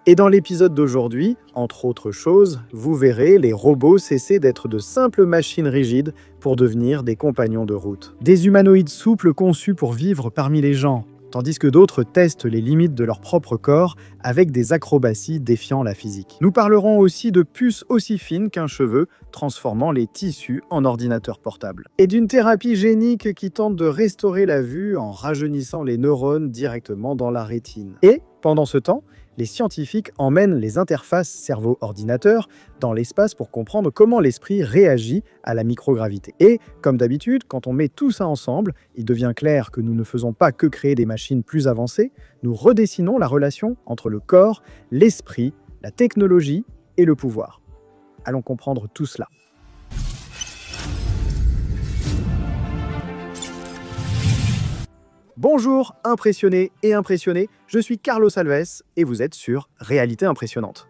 Et dans l'épisode d'aujourd'hui, entre autres choses, vous verrez les robots cesser d'être de simples machines rigides pour devenir des compagnons de route. Des humanoïdes souples conçus pour vivre parmi les gens, tandis que d'autres testent les limites de leur propre corps avec des acrobaties défiant la physique. Nous parlerons aussi de puces aussi fines qu'un cheveu, transformant les tissus en ordinateurs portables. Et d'une thérapie génique qui tente de restaurer la vue en rajeunissant les neurones directement dans la rétine. Et, pendant ce temps, les scientifiques emmènent les interfaces cerveau-ordinateur dans l'espace pour comprendre comment l'esprit réagit à la microgravité. Et, comme d'habitude, quand on met tout ça ensemble, il devient clair que nous ne faisons pas que créer des machines plus avancées, nous redessinons la relation entre le corps, l'esprit, la technologie et le pouvoir. Allons comprendre tout cela. Bonjour, impressionnés et impressionnés, je suis Carlos Alves et vous êtes sur Réalité Impressionnante.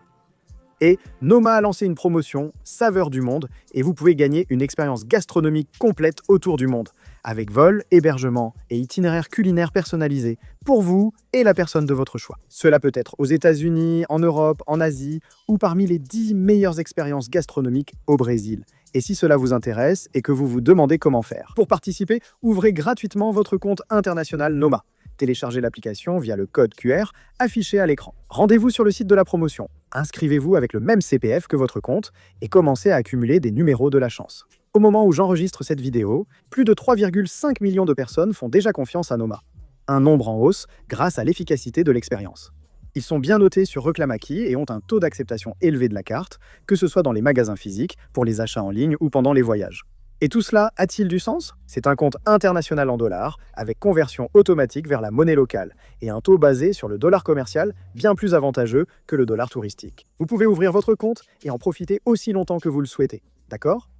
Et Noma a lancé une promotion Saveurs du Monde et vous pouvez gagner une expérience gastronomique complète autour du monde, avec vol, hébergement et itinéraire culinaire personnalisé pour vous et la personne de votre choix. Cela peut être aux États-Unis, en Europe, en Asie ou parmi les 10 meilleures expériences gastronomiques au Brésil. Et si cela vous intéresse et que vous vous demandez comment faire. Pour participer, ouvrez gratuitement votre compte international Noma. Téléchargez l'application via le code QR affiché à l'écran. Rendez-vous sur le site de la promotion. Inscrivez-vous avec le même CPF que votre compte et commencez à accumuler des numéros de la chance. Au moment où j'enregistre cette vidéo, plus de 3,5 millions de personnes font déjà confiance à Noma. Un nombre en hausse grâce à l'efficacité de l'expérience. Ils sont bien notés sur Reclamaki et ont un taux d'acceptation élevé de la carte, que ce soit dans les magasins physiques, pour les achats en ligne ou pendant les voyages. Et tout cela a-t-il du sens? C'est un compte international en dollars, avec conversion automatique vers la monnaie locale, et un taux basé sur le dollar commercial bien plus avantageux que le dollar touristique. Vous pouvez ouvrir votre compte et en profiter aussi longtemps que vous le souhaitez, d'accord?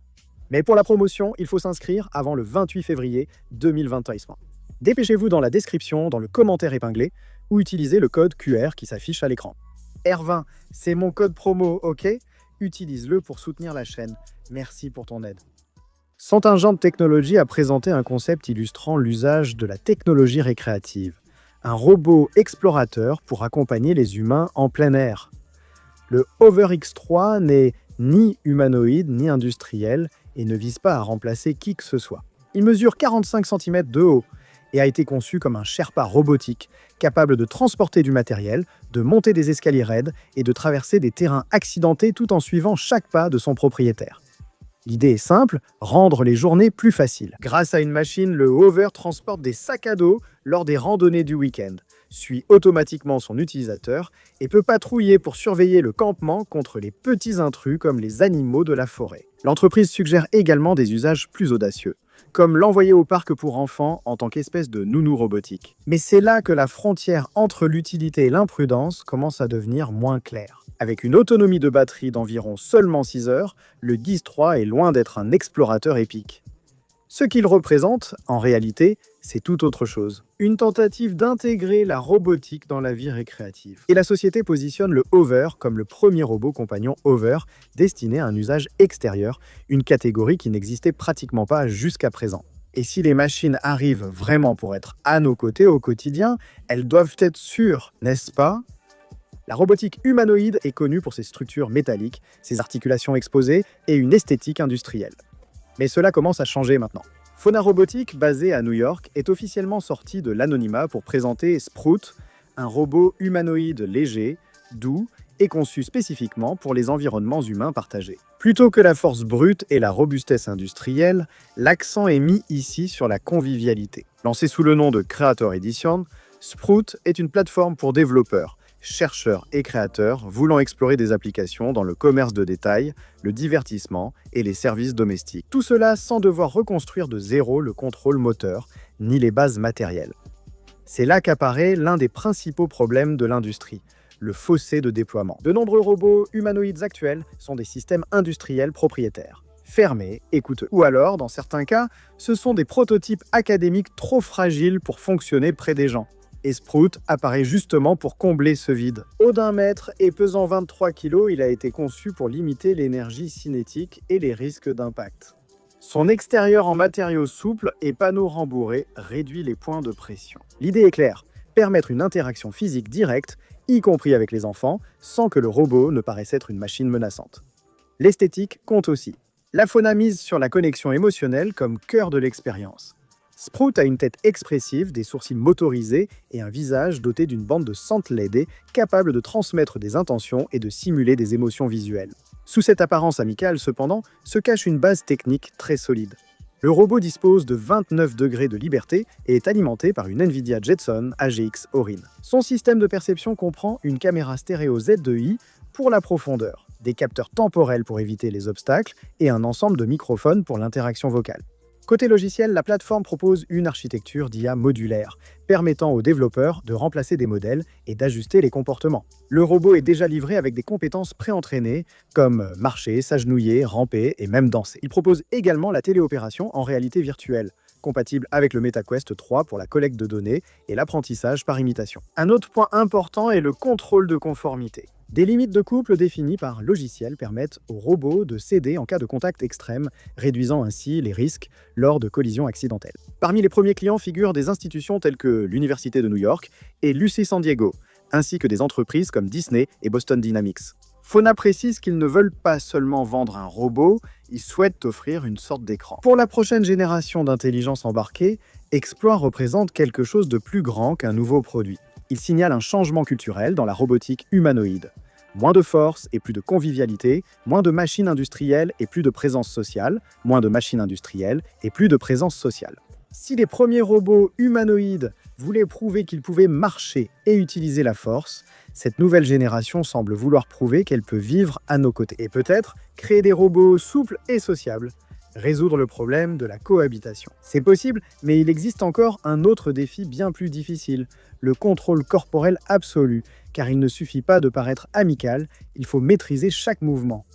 Mais pour la promotion, il faut s'inscrire avant le 28 février 2021. Dépêchez-vous dans la description, dans le commentaire épinglé, ou utilisez le code QR qui s'affiche à l'écran. R20, c'est mon code promo, ok? Utilise-le pour soutenir la chaîne. Merci pour ton aide. Contingent Technology a présenté un concept illustrant l'usage de la technologie récréative. Un robot explorateur pour accompagner les humains en plein air. Le Hover X3 n'est ni humanoïde ni industriel et ne vise pas à remplacer qui que ce soit. Il mesure 45 cm de haut et a été conçu comme un Sherpa robotique, capable de transporter du matériel, de monter des escaliers raides et de traverser des terrains accidentés tout en suivant chaque pas de son propriétaire. L'idée est simple, rendre les journées plus faciles. Grâce à une machine, le Hover transporte des sacs à dos lors des randonnées du week-end, suit automatiquement son utilisateur et peut patrouiller pour surveiller le campement contre les petits intrus comme les animaux de la forêt. L'entreprise suggère également des usages plus audacieux, comme l'envoyer au parc pour enfants en tant qu'espèce de nounou robotique. Mais c'est là que la frontière entre l'utilité et l'imprudence commence à devenir moins claire. Avec une autonomie de batterie d'environ seulement 6 heures, le Giz 3 est loin d'être un explorateur épique. Ce qu'il représente, en réalité, c'est tout autre chose. Une tentative d'intégrer la robotique dans la vie récréative. Et la société positionne le Hover comme le premier robot compagnon Hover destiné à un usage extérieur, une catégorie qui n'existait pratiquement pas jusqu'à présent. Et si les machines arrivent vraiment pour être à nos côtés au quotidien, elles doivent être sûres, n'est-ce pas? La robotique humanoïde est connue pour ses structures métalliques, ses articulations exposées et une esthétique industrielle. Mais cela commence à changer maintenant. Fauna Robotics, basé à New York, est officiellement sorti de l'anonymat pour présenter Sprout, un robot humanoïde léger, doux et conçu spécifiquement pour les environnements humains partagés. Plutôt que la force brute et la robustesse industrielle, l'accent est mis ici sur la convivialité. Lancé sous le nom de Creator Edition, Sprout est une plateforme pour développeurs, chercheurs et créateurs voulant explorer des applications dans le commerce de détail, le divertissement et les services domestiques. Tout cela sans devoir reconstruire de zéro le contrôle moteur, ni les bases matérielles. C'est là qu'apparaît l'un des principaux problèmes de l'industrie, le fossé de déploiement. De nombreux robots humanoïdes actuels sont des systèmes industriels propriétaires, fermés et coûteux. Ou alors, dans certains cas, ce sont des prototypes académiques trop fragiles pour fonctionner près des gens. Et Sprout apparaît justement pour combler ce vide. Haut d'1 mètre et pesant 23 kg, il a été conçu pour limiter l'énergie cinétique et les risques d'impact. Son extérieur en matériaux souples et panneaux rembourrés réduit les points de pression. L'idée est claire, permettre une interaction physique directe y compris avec les enfants, sans que le robot ne paraisse être une machine menaçante. L'esthétique compte aussi. La Fauna mise sur la connexion émotionnelle comme cœur de l'expérience. Sprout a une tête expressive, des sourcils motorisés et un visage doté d'une bande de sente LED capable de transmettre des intentions et de simuler des émotions visuelles. Sous cette apparence amicale, cependant, se cache une base technique très solide. Le robot dispose de 29 degrés de liberté et est alimenté par une NVIDIA Jetson AGX Orin. Son système de perception comprend une caméra stéréo Z2i pour la profondeur, des capteurs temporels pour éviter les obstacles et un ensemble de microphones pour l'interaction vocale. Côté logiciel, la plateforme propose une architecture d'IA modulaire, permettant aux développeurs de remplacer des modèles et d'ajuster les comportements. Le robot est déjà livré avec des compétences préentraînées, comme marcher, s'agenouiller, ramper et même danser. Il propose également la téléopération en réalité virtuelle, compatible avec le MetaQuest 3 pour la collecte de données et l'apprentissage par imitation. Un autre point important est le contrôle de conformité. Des limites de couple définies par logiciel permettent au robot de céder en cas de contact extrême, réduisant ainsi les risques lors de collisions accidentelles. Parmi les premiers clients figurent des institutions telles que l'Université de New York et l'UC San Diego, ainsi que des entreprises comme Disney et Boston Dynamics. Fauna précise qu'ils ne veulent pas seulement vendre un robot, ils souhaitent offrir une sorte d'écran. Pour la prochaine génération d'intelligence embarquée, Exploit représente quelque chose de plus grand qu'un nouveau produit. Il signale un changement culturel dans la robotique humanoïde. Moins de force et plus de convivialité, moins de machines industrielles et plus de présence sociale, moins de machines industrielles et plus de présence sociale. Si les premiers robots humanoïdes voulaient prouver qu'ils pouvaient marcher et utiliser la force, cette nouvelle génération semble vouloir prouver qu'elle peut vivre à nos côtés. Et peut-être créer des robots souples et sociables, résoudre le problème de la cohabitation. C'est possible, mais il existe encore un autre défi bien plus difficile, le contrôle corporel absolu, car il ne suffit pas de paraître amical, il faut maîtriser chaque mouvement.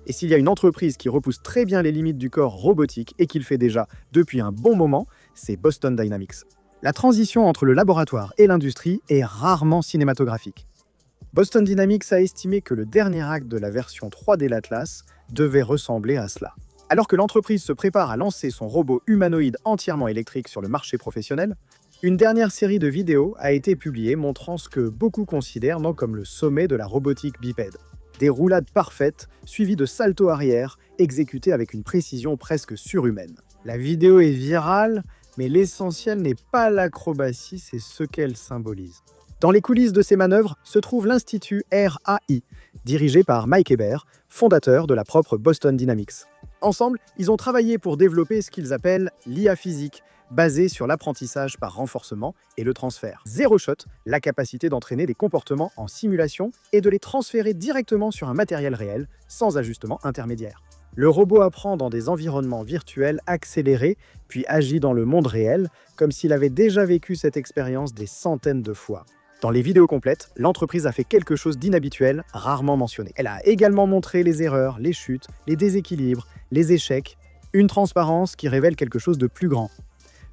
Et s'il y a une entreprise qui repousse très bien les limites du corps robotique et qui le fait déjà depuis un bon moment, c'est Boston Dynamics. La transition entre le laboratoire et l'industrie est rarement cinématographique. Boston Dynamics a estimé que le dernier acte de la version 3D de l'Atlas devait ressembler à cela. Alors que l'entreprise se prépare à lancer son robot humanoïde entièrement électrique sur le marché professionnel, une dernière série de vidéos a été publiée montrant ce que beaucoup considèrent comme le sommet de la robotique bipède. Des roulades parfaites, suivies de saltos arrière, exécutés avec une précision presque surhumaine. La vidéo est virale, mais l'essentiel n'est pas l'acrobatie, c'est ce qu'elle symbolise. Dans les coulisses de ces manœuvres se trouve l'Institut RAI, dirigé par Mike Hebert, fondateur de la propre Boston Dynamics. Ensemble, ils ont travaillé pour développer ce qu'ils appellent l'IA physique, basée sur l'apprentissage par renforcement et le transfert. Zero Shot, la capacité d'entraîner des comportements en simulation et de les transférer directement sur un matériel réel, sans ajustement intermédiaire. Le robot apprend dans des environnements virtuels accélérés, puis agit dans le monde réel, comme s'il avait déjà vécu cette expérience des centaines de fois. Dans les vidéos complètes, l'entreprise a fait quelque chose d'inhabituel, rarement mentionné. Elle a également montré les erreurs, les chutes, les déséquilibres, les échecs, une transparence qui révèle quelque chose de plus grand.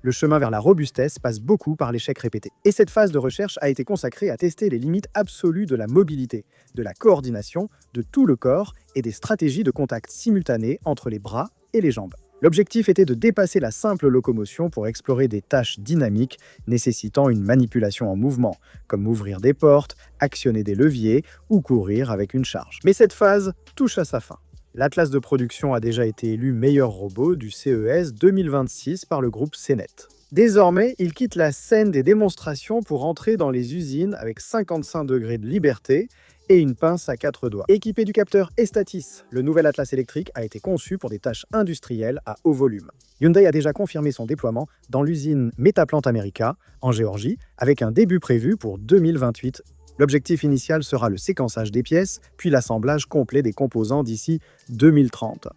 Le chemin vers la robustesse passe beaucoup par l'échec répété. Et cette phase de recherche a été consacrée à tester les limites absolues de la mobilité, de la coordination, de tout le corps et des stratégies de contact simultanées entre les bras et les jambes. L'objectif était de dépasser la simple locomotion pour explorer des tâches dynamiques nécessitant une manipulation en mouvement, comme ouvrir des portes, actionner des leviers ou courir avec une charge. Mais cette phase touche à sa fin. L'Atlas de production a déjà été élu meilleur robot du CES 2026 par le groupe CNET. Désormais, il quitte la scène des démonstrations pour entrer dans les usines avec 55 degrés de liberté et une pince à 4 doigts. Équipé du capteur Estatis, le nouvel Atlas électrique a été conçu pour des tâches industrielles à haut volume. Hyundai a déjà confirmé son déploiement dans l'usine Metaplant America, en Géorgie, avec un début prévu pour 2028. L'objectif initial sera le séquençage des pièces, puis l'assemblage complet des composants d'ici 2030.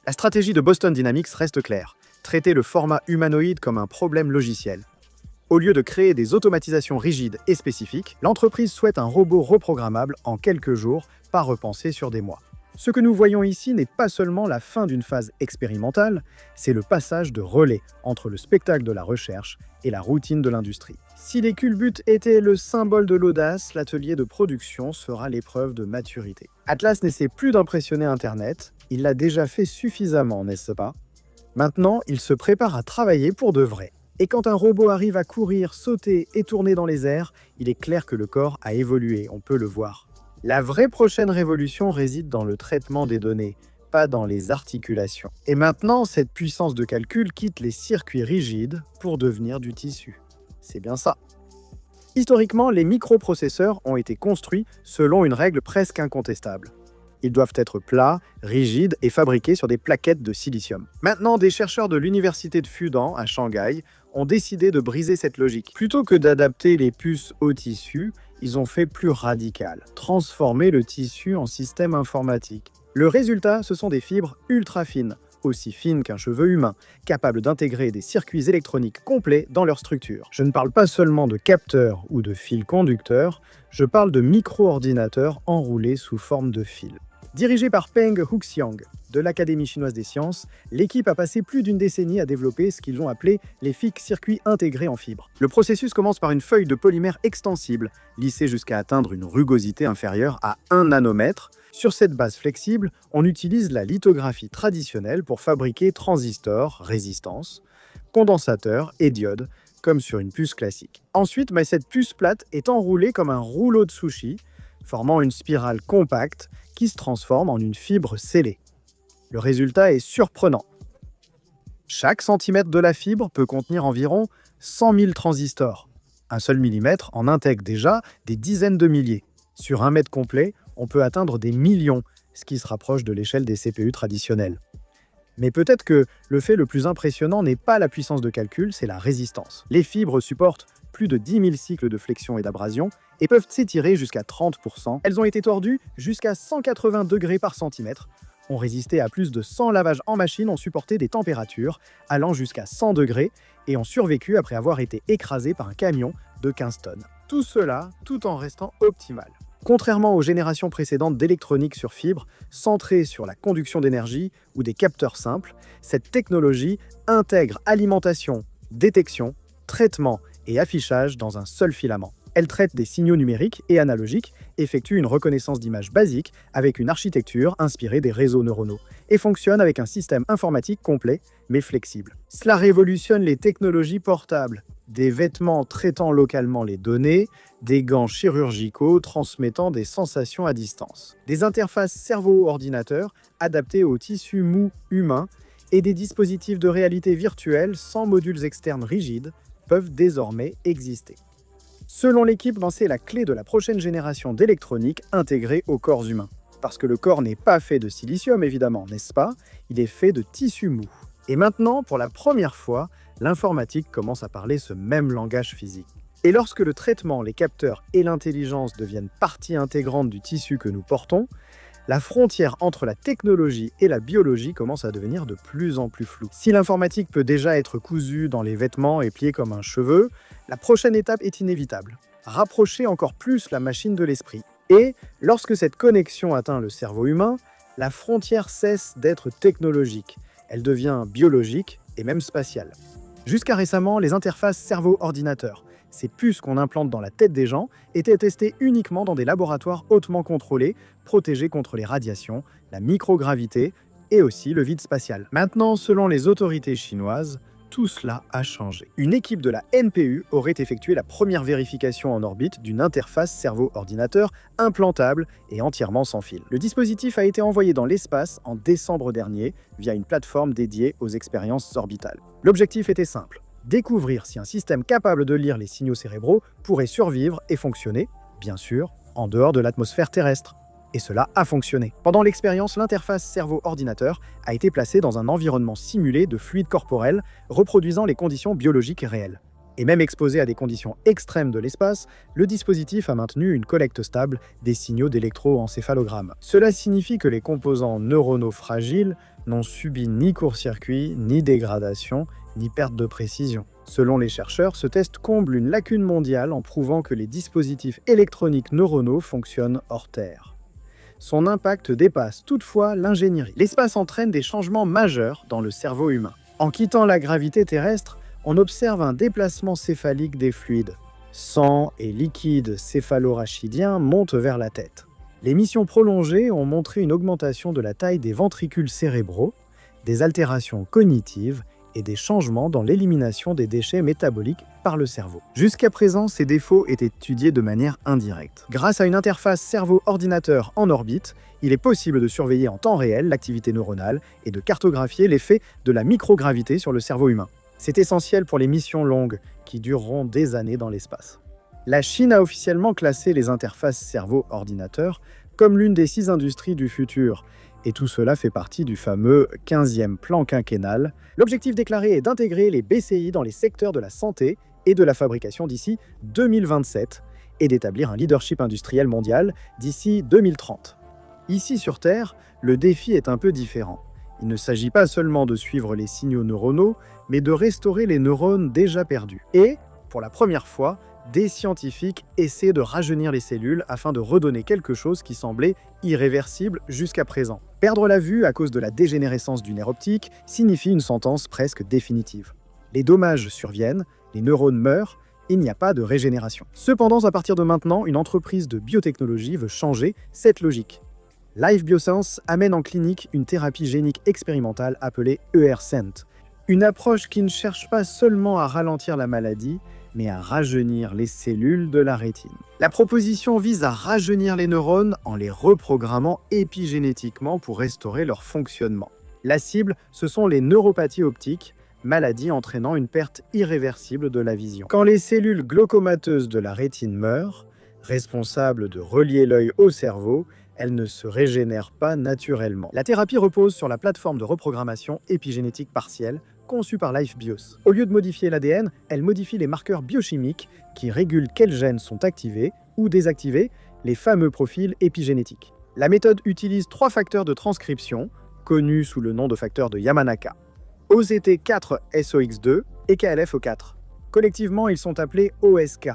La stratégie de Boston Dynamics reste claire, traiter le format humanoïde comme un problème logiciel. Au lieu de créer des automatisations rigides et spécifiques, l'entreprise souhaite un robot reprogrammable en quelques jours, pas repensé sur des mois. Ce que nous voyons ici n'est pas seulement la fin d'une phase expérimentale, c'est le passage de relais entre le spectacle de la recherche et la routine de l'industrie. Si les culbutes étaient le symbole de l'audace, l'atelier de production sera l'épreuve de maturité. Atlas n'essaie plus d'impressionner Internet, il l'a déjà fait suffisamment, n'est-ce pas? Maintenant, il se prépare à travailler pour de vrai. Et quand un robot arrive à courir, sauter et tourner dans les airs, il est clair que le corps a évolué, on peut le voir. La vraie prochaine révolution réside dans le traitement des données, pas dans les articulations. Et maintenant, cette puissance de calcul quitte les circuits rigides pour devenir du tissu. C'est bien ça. Historiquement, les microprocesseurs ont été construits selon une règle presque incontestable. Ils doivent être plats, rigides et fabriqués sur des plaquettes de silicium. Maintenant, des chercheurs de l'université de Fudan, à Shanghai, ont décidé de briser cette logique. Plutôt que d'adapter les puces au tissu, ils ont fait plus radical, transformer le tissu en système informatique. Le résultat, ce sont des fibres ultra fines, aussi fines qu'un cheveu humain, capables d'intégrer des circuits électroniques complets dans leur structure. Je ne parle pas seulement de capteurs ou de fils conducteurs, je parle de micro-ordinateurs enroulés sous forme de fils. Dirigé par Peng Huxiang de l'Académie chinoise des sciences, l'équipe a passé plus d'une décennie à développer ce qu'ils ont appelé les fixes circuits intégrés en fibres. Le processus commence par une feuille de polymère extensible, lissée jusqu'à atteindre une rugosité inférieure à 1 nanomètre. Sur cette base flexible, on utilise la lithographie traditionnelle pour fabriquer transistors, résistances, condensateurs et diodes, comme sur une puce classique. Ensuite, cette puce plate est enroulée comme un rouleau de sushi, formant une spirale compacte qui se transforme en une fibre scellée. Le résultat est surprenant. Chaque centimètre de la fibre peut contenir environ 100 000 transistors. Un seul millimètre en intègre déjà des dizaines de milliers. Sur un mètre complet, on peut atteindre des millions, ce qui se rapproche de l'échelle des CPU traditionnels. Mais peut-être que le fait le plus impressionnant n'est pas la puissance de calcul, c'est la résistance. Les fibres supportent plus de 10 000 cycles de flexion et d'abrasion et peuvent s'étirer jusqu'à 30%. Elles ont été tordues jusqu'à 180 degrés par centimètre, ont résisté à plus de 100 lavages en machine, ont supporté des températures allant jusqu'à 100 degrés et ont survécu après avoir été écrasées par un camion de 15 tonnes. Tout cela tout en restant optimal. Contrairement aux générations précédentes d'électronique sur fibre, centrée sur la conduction d'énergie ou des capteurs simples, cette technologie intègre alimentation, détection, traitement et affichage dans un seul filament. Elle traite des signaux numériques et analogiques, effectue une reconnaissance d'images basique avec une architecture inspirée des réseaux neuronaux et fonctionne avec un système informatique complet mais flexible. Cela révolutionne les technologies portables, des vêtements traitant localement les données, des gants chirurgicaux transmettant des sensations à distance, des interfaces cerveau-ordinateur adaptées aux tissus mous humains et des dispositifs de réalité virtuelle sans modules externes rigides peuvent désormais exister. Selon l'équipe, c'est la clé de la prochaine génération d'électronique intégrée au corps humain. Parce que le corps n'est pas fait de silicium, évidemment, n'est-ce pas? Il est fait de tissu mou. Et maintenant, pour la première fois, l'informatique commence à parler ce même langage physique. Et lorsque le traitement, les capteurs et l'intelligence deviennent partie intégrante du tissu que nous portons, la frontière entre la technologie et la biologie commence à devenir de plus en plus floue. Si l'informatique peut déjà être cousue dans les vêtements et pliée comme un cheveu, la prochaine étape est inévitable. Rapprocher encore plus la machine de l'esprit. Et lorsque cette connexion atteint le cerveau humain, la frontière cesse d'être technologique. Elle devient biologique et même spatiale. Jusqu'à récemment, les interfaces cerveau-ordinateur, ces puces qu'on implante dans la tête des gens, étaient testées uniquement dans des laboratoires hautement contrôlés, protégés contre les radiations, la microgravité et aussi le vide spatial. Maintenant, selon les autorités chinoises, tout cela a changé. Une équipe de la NPU aurait effectué la première vérification en orbite d'une interface cerveau-ordinateur implantable et entièrement sans fil. Le dispositif a été envoyé dans l'espace en décembre dernier via une plateforme dédiée aux expériences orbitales. L'objectif était simple: découvrir si un système capable de lire les signaux cérébraux pourrait survivre et fonctionner, bien sûr, en dehors de l'atmosphère terrestre. Et cela a fonctionné. Pendant l'expérience, l'interface cerveau-ordinateur a été placée dans un environnement simulé de fluide corporel reproduisant les conditions biologiques réelles. Et même exposé à des conditions extrêmes de l'espace, le dispositif a maintenu une collecte stable des signaux d'électroencéphalogramme. Cela signifie que les composants neuronaux fragiles n'ont subi ni court-circuit, ni dégradation, ni perte de précision. Selon les chercheurs, ce test comble une lacune mondiale en prouvant que les dispositifs électroniques neuronaux fonctionnent hors Terre. Son impact dépasse toutefois l'ingénierie. L'espace entraîne des changements majeurs dans le cerveau humain. En quittant la gravité terrestre, on observe un déplacement céphalique des fluides. Sang et liquide céphalorachidien montent vers la tête. Les missions prolongées ont montré une augmentation de la taille des ventricules cérébraux, des altérations cognitives et des changements dans l'élimination des déchets métaboliques par le cerveau. Jusqu'à présent, ces défauts étaient étudiés de manière indirecte. Grâce à une interface cerveau-ordinateur en orbite, il est possible de surveiller en temps réel l'activité neuronale et de cartographier l'effet de la microgravité sur le cerveau humain. C'est essentiel pour les missions longues qui dureront des années dans l'espace. La Chine a officiellement classé les interfaces cerveau-ordinateur comme l'une des 6 industries du futur, et tout cela fait partie du fameux 15e plan quinquennal. L'objectif déclaré est d'intégrer les BCI dans les secteurs de la santé et de la fabrication d'ici 2027 et d'établir un leadership industriel mondial d'ici 2030. Ici sur Terre, le défi est un peu différent. Il ne s'agit pas seulement de suivre les signaux neuronaux, mais de restaurer les neurones déjà perdus. Et, pour la première fois, des scientifiques essaient de rajeunir les cellules afin de redonner quelque chose qui semblait irréversible jusqu'à présent. Perdre la vue à cause de la dégénérescence du nerf optique signifie une sentence presque définitive. Les dommages surviennent, les neurones meurent, il n'y a pas de régénération. Cependant, à partir de maintenant, une entreprise de biotechnologie veut changer cette logique. Life Bioscience amène en clinique une thérapie génique expérimentale appelée ERCENT, une approche qui ne cherche pas seulement à ralentir la maladie, mais à rajeunir les cellules de la rétine. La proposition vise à rajeunir les neurones en les reprogrammant épigénétiquement pour restaurer leur fonctionnement. La cible, ce sont les neuropathies optiques, maladies entraînant une perte irréversible de la vision. Quand les cellules glaucomateuses de la rétine meurent, responsables de relier l'œil au cerveau, elles ne se régénèrent pas naturellement. La thérapie repose sur la plateforme de reprogrammation épigénétique partielle conçue par LifeBios. Au lieu de modifier l'ADN, elle modifie les marqueurs biochimiques qui régulent quels gènes sont activés ou désactivés, les fameux profils épigénétiques. La méthode utilise 3 facteurs de transcription, connus sous le nom de facteurs de Yamanaka: OZT4-SOX2 et KLFO4. Collectivement, ils sont appelés OSK.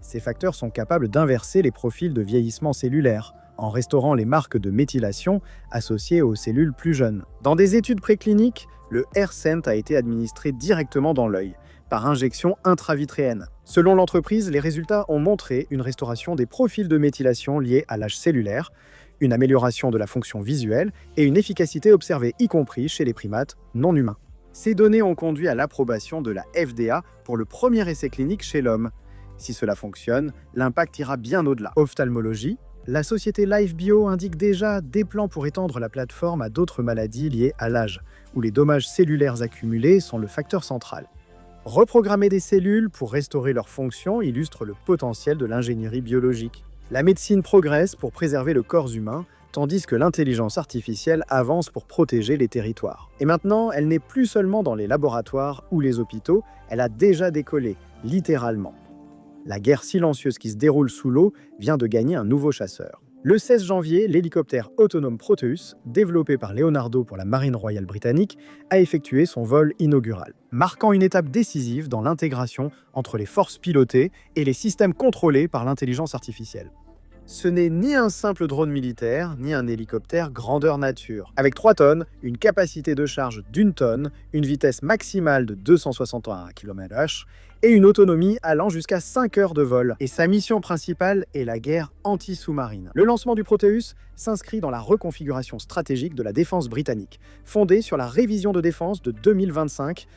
Ces facteurs sont capables d'inverser les profils de vieillissement cellulaire, en restaurant les marques de méthylation associées aux cellules plus jeunes. Dans des études précliniques, le ERCENT a été administré directement dans l'œil, par injection intravitréenne. Selon l'entreprise, les résultats ont montré une restauration des profils de méthylation liés à l'âge cellulaire, une amélioration de la fonction visuelle et une efficacité observée, y compris chez les primates non humains. Ces données ont conduit à l'approbation de la FDA pour le premier essai clinique chez l'homme. Si cela fonctionne, l'impact ira bien au-delà. Ophtalmologie. La société LifeBio indique déjà des plans pour étendre la plateforme à d'autres maladies liées à l'âge, où les dommages cellulaires accumulés sont le facteur central. Reprogrammer des cellules pour restaurer leur fonction illustre le potentiel de l'ingénierie biologique. La médecine progresse pour préserver le corps humain, tandis que l'intelligence artificielle avance pour protéger les territoires. Et maintenant, elle n'est plus seulement dans les laboratoires ou les hôpitaux, elle a déjà décollé, littéralement. La guerre silencieuse qui se déroule sous l'eau vient de gagner un nouveau chasseur. Le 16 janvier, l'hélicoptère autonome Proteus, développé par Leonardo pour la Marine royale britannique, a effectué son vol inaugural, marquant une étape décisive dans l'intégration entre les forces pilotées et les systèmes contrôlés par l'intelligence artificielle. Ce n'est ni un simple drone militaire, ni un hélicoptère grandeur nature. Avec 3 tonnes, une capacité de charge d'1 tonne, une vitesse maximale de 261 km/h et une autonomie allant jusqu'à 5 heures de vol. Et sa mission principale est la guerre anti-sous-marine. Le lancement du Proteus s'inscrit dans la reconfiguration stratégique de la défense britannique, fondée sur la révision de défense de 2025.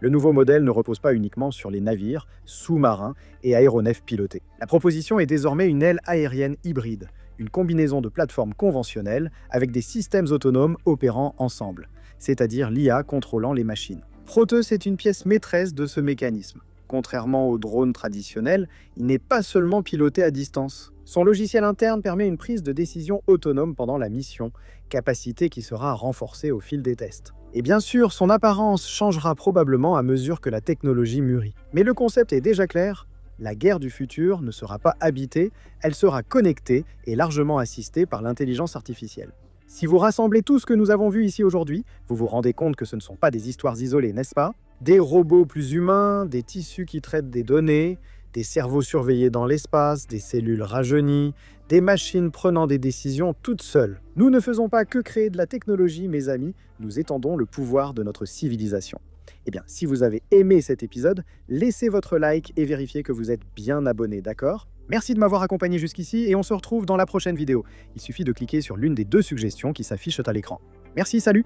Le nouveau modèle ne repose pas uniquement sur les navires, sous-marins et aéronefs pilotés. La proposition est désormais une aile aérienne hybride, une combinaison de plateformes conventionnelles avec des systèmes autonomes opérant ensemble, c'est-à-dire l'IA contrôlant les machines. Proteus est une pièce maîtresse de ce mécanisme. Contrairement aux drones traditionnels, il n'est pas seulement piloté à distance. Son logiciel interne permet une prise de décision autonome pendant la mission, capacité qui sera renforcée au fil des tests. Et bien sûr, son apparence changera probablement à mesure que la technologie mûrit. Mais le concept est déjà clair, la guerre du futur ne sera pas habitée, elle sera connectée et largement assistée par l'intelligence artificielle. Si vous rassemblez tout ce que nous avons vu ici aujourd'hui, vous vous rendez compte que ce ne sont pas des histoires isolées, n'est-ce pas? Des robots plus humains, des tissus qui traitent des données, des cerveaux surveillés dans l'espace, des cellules rajeunies, des machines prenant des décisions toutes seules. Nous ne faisons pas que créer de la technologie, mes amis, nous étendons le pouvoir de notre civilisation. Eh bien, si vous avez aimé cet épisode, laissez votre like et vérifiez que vous êtes bien abonné, d'accord? Merci de m'avoir accompagné jusqu'ici et on se retrouve dans la prochaine vidéo. Il suffit de cliquer sur l'une des 2 suggestions qui s'affichent à l'écran. Merci, salut!